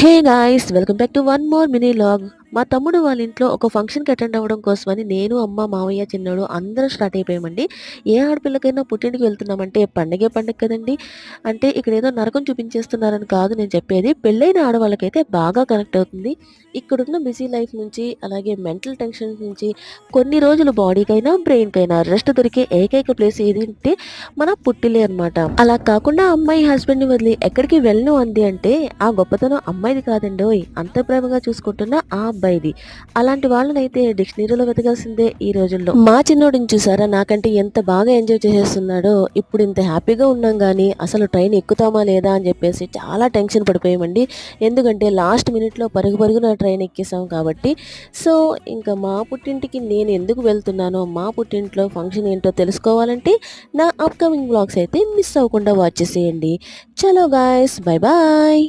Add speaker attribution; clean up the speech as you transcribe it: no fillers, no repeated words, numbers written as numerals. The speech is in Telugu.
Speaker 1: Hey guys, welcome back to one more mini log. మా తమ్ముడు వాళ్ళ ఇంట్లో ఒక ఫంక్షన్కి అటెండ్ అవ్వడం కోసమని నేను, అమ్మ, మావయ్య, చిన్నోడు అందరం స్టార్ట్ అయిపోయామండి. ఏ ఆడపిల్లకైనా పుట్టింటికి వెళ్తున్నామంటే పండగే పండగ కదండి. అంటే ఇక్కడ ఏదో నరకం చూపించేస్తున్నారని కాదు నేను చెప్పేది. పెళ్ళైన ఆడవాళ్ళకైతే బాగా కనెక్ట్ అవుతుంది. ఇక్కడున్న బిజీ లైఫ్ నుంచి, అలాగే మెంటల్ టెన్షన్ నుంచి కొన్ని రోజులు బాడీకైనా బ్రెయిన్కైనా రెస్ట్ దొరికే ఏకైక ప్లేస్ ఏది అంటే మన పుట్టిలే అనమాట. అలా కాకుండా అమ్మాయి హస్బెండ్ని వదిలి ఎక్కడికి వెళ్ళను అంది అంటే ఆ గొప్పతనం అమ్మాయిది కాదండోయ్, అంత ప్రేమగా చూసుకుంటున్న ఆ అబ్బాయిది. అలాంటి వాళ్ళనైతే డిక్షనరీలో వెతకాల్సిందే ఈ రోజుల్లో. మా చిన్నోడిని చూసారా, నాకంటే ఎంత బాగా ఎంజాయ్ చేసేస్తున్నాడో. ఇప్పుడు ఇంత హ్యాపీగా ఉన్నాం కానీ అసలు ట్రైన్ ఎక్కుతామా లేదా అని చెప్పేసి చాలా టెన్షన్ పడిపోయామండి. ఎందుకంటే లాస్ట్ మినిట్లో పరుగు పరుగున ట్రైన్ ఎక్కేసాం కాబట్టి. సో ఇంకా మా పుట్టింటికి నేను ఎందుకు వెళ్తున్నానో, మా పుట్టింట్లో ఫంక్షన్ ఏంటో తెలుసుకోవాలంటే నా అప్కమింగ్ బ్లాగ్స్ అయితే మిస్ అవ్వకుండా వాచ్ చేసేయండి. చలో గాయస్, బై బాయ్.